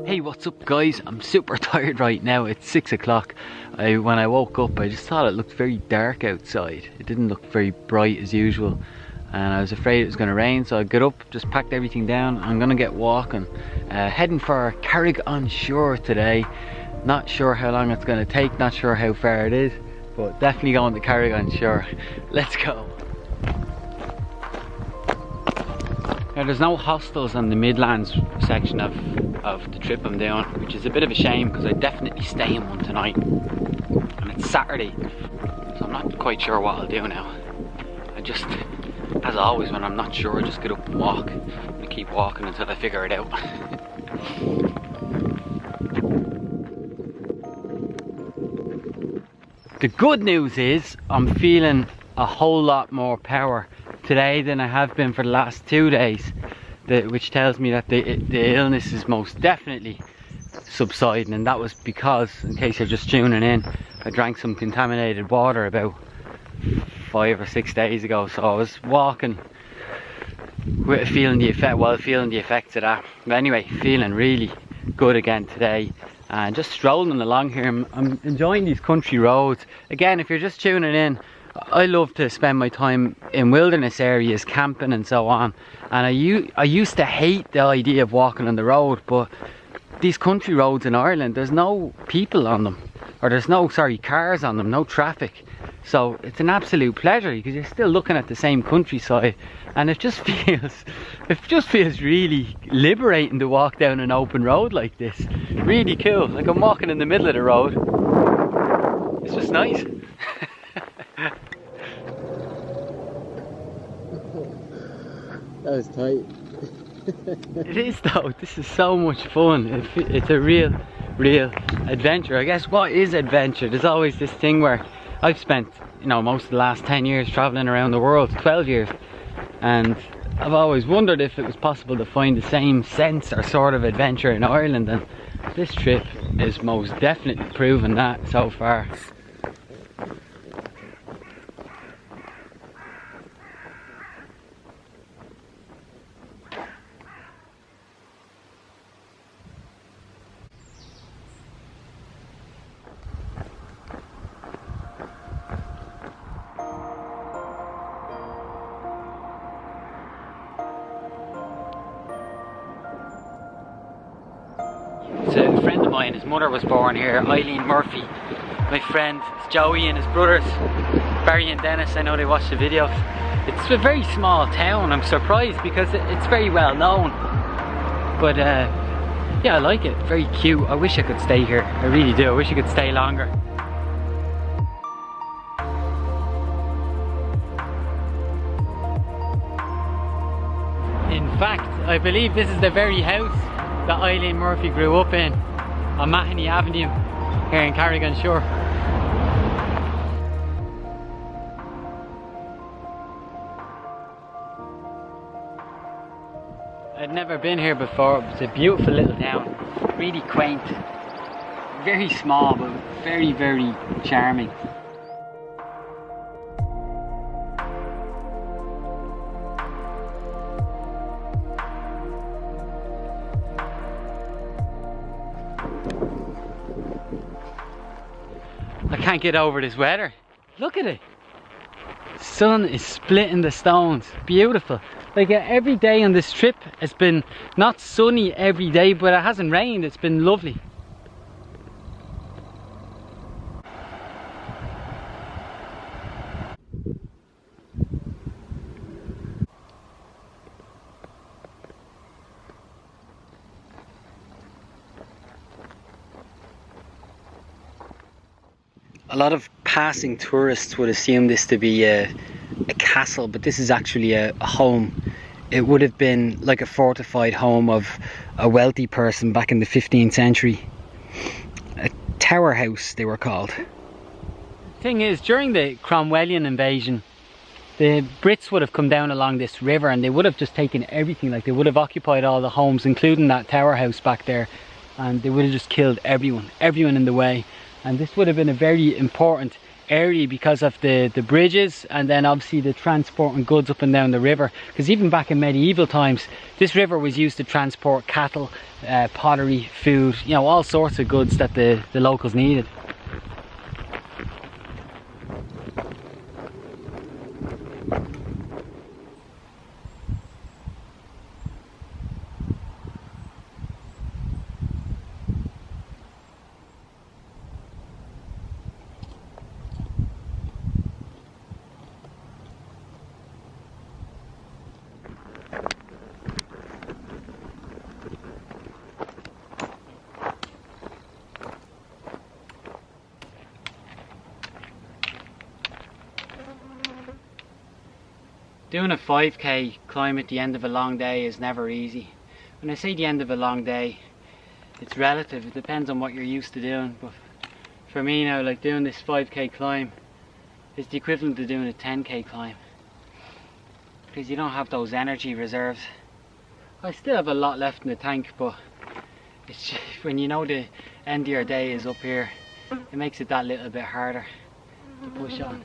Hey, what's up guys? I'm super tired right now. It's 6 o'clock. When I woke up, I just thought it looked very dark outside. It didn't look very bright as usual, and I was afraid it was going to rain, so I got up, just packed everything down. I'm going to get walking, heading for Kerry on shore today. Not sure how long it's going to take, not sure how far it is, but definitely going to Kerry on shore. Let's go. Now, there's no hostels on the Midlands section of the trip I'm doing, which is a bit of a shame because I definitely stay in one tonight, and it's Saturday, so I'm not quite sure what I'll do now. I just, as always, when I'm not sure, I just get up and walk. I'm gonna keep walking until I figure it out. The good news is I'm feeling a whole lot more power today than I have been for the last 2 days, which tells me that the illness is most definitely subsiding, and that was because, in case you're just tuning in, I drank some contaminated water about 5 or 6 days ago, so I was walking with feeling the effects of that. But anyway, feeling really good again today, and just strolling along here. I'm enjoying these country roads. Again, if you're just tuning in, I love to spend my time in wilderness areas, camping and so on, and I used to hate the idea of walking on the road, but these country roads in Ireland, there's no people on them, or there's no, cars on them, no traffic, so it's an absolute pleasure because you're still looking at the same countryside, and it just feels really liberating to walk down an open road like this. Really cool, like I'm walking in the middle of the road. It's just nice. That was tight. It is though. This is so much fun. It's a real adventure. I guess what is adventure? There's always this thing where I've spent, most of the last 10 years traveling around the world, 12 years, and I've always wondered if it was possible to find the same sense or sort of adventure in Ireland, and this trip is most definitely proving that so far. It's a friend of mine, his mother was born here, Eileen Murphy. My friend, it's Joey and his brothers, Barry and Dennis. I know they watch the videos. It's a very small town. I'm surprised because it's very well known. But yeah, I like it. Very cute. I wish I could stay here. I really do. I wish I could stay longer. In fact, I believe this is the very house that Eileen Murphy grew up in, on Mahony Avenue here in Kerry on shore. I'd never been here before. It's a beautiful little town, really quaint, very small but very, very charming. I can't get over this weather. Look at it. Sun is splitting the stones. Beautiful. Like every day on this trip has been not sunny every day, but it hasn't rained. It's been lovely. A lot of passing tourists would assume this to be a castle, but this is actually a home. It would have been like a fortified home of a wealthy person back in the 15th century. A tower house, they were called. The thing is, during the Cromwellian invasion, the Brits would have come down along this river and they would have just taken everything. Like, they would have occupied all the homes, including that tower house back there, and they would have just killed everyone in the way. And this would have been a very important area because of the bridges, and then obviously the transporting goods up and down the river, because even back in medieval times this river was used to transport cattle, pottery, food, you know, all sorts of goods that the locals needed. Doing a 5k climb at the end of a long day is never easy. When I say the end of a long day, it's relative. It depends on what you're used to doing. But for me now, like, doing this 5k climb is the equivalent to doing a 10k climb, because you don't have those energy reserves. I still have a lot left in the tank, but it's just, when you know the end of your day is up here, it makes it that little bit harder to push on.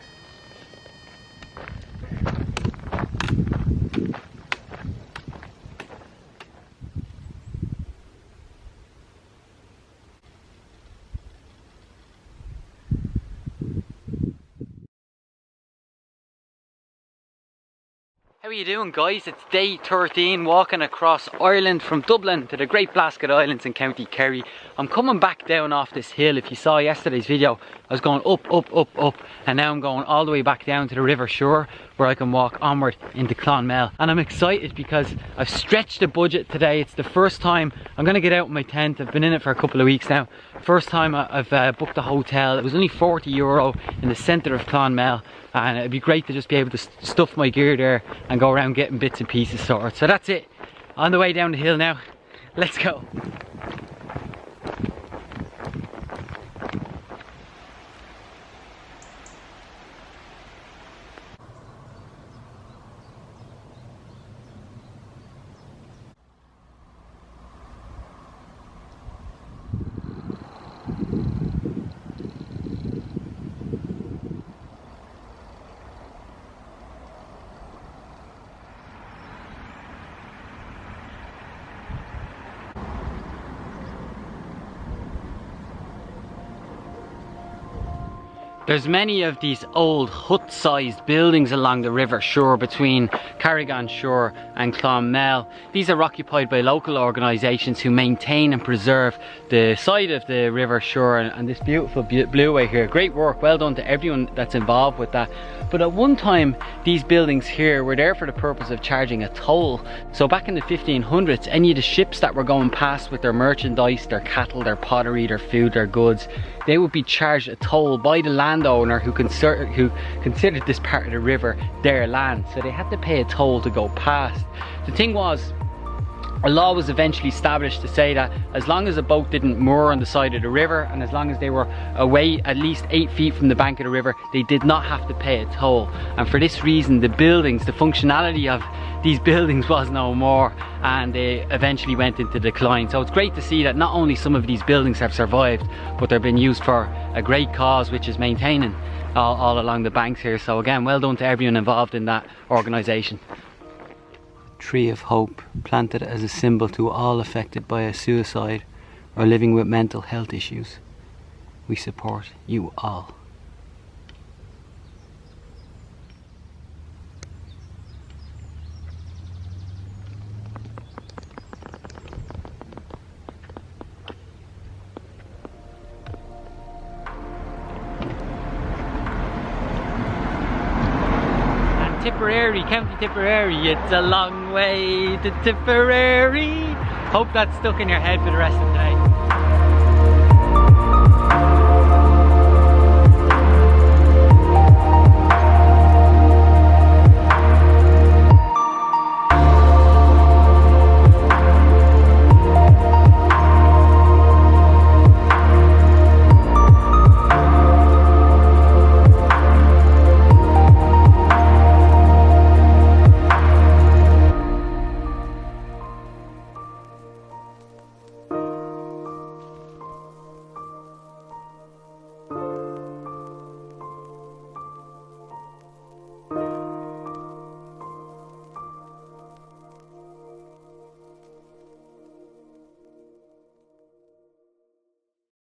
How are you doing, guys? It's day 13, walking across Ireland from Dublin to the Great Blasket Islands in County Kerry. I'm coming back down off this hill. If you saw yesterday's video, I was going up, and now I'm going all the way back down to the river shore, where I can walk onward into Clonmel. And I'm excited because I've stretched the budget today. It's the first time I'm going to get out with my tent. I've been in it for a couple of weeks now. First time I've booked a hotel. It was only €40 in the centre of Clonmel, and it'd be great to just be able to stuff my gear there and go around getting bits and pieces sorted. So that's it. On the way down the hill now. Let's go. There's many of these old hut-sized buildings along the river shore between Carrigan Shore and Clonmel. These are occupied by local organisations who maintain and preserve the side of the river shore and this beautiful blueway here. Great work, well done to everyone that's involved with that. But at one time, these buildings here were there for the purpose of charging a toll. So back in the 1500s, any of the ships that were going past with their merchandise, their cattle, their pottery, their food, their goods, they would be charged a toll by the landowner who considered this part of the river their land. So they had to pay a toll to go past. The thing was, a law was eventually established to say that as long as a boat didn't moor on the side of the river, and as long as they were away at least 8 feet from the bank of the river, they did not have to pay a toll. And for this reason, the buildings, the functionality of these buildings was no more, and they eventually went into decline. So it's great to see that not only some of these buildings have survived, but they're being used for a great cause, which is maintaining all along the banks here. So again, well done to everyone involved in that organisation. Tree of Hope, planted as a symbol to all affected by a suicide or living with mental health issues. We support you all. Tipperary, County Tipperary, it's a long way to Tipperary. Hope that's stuck in your head for the rest of the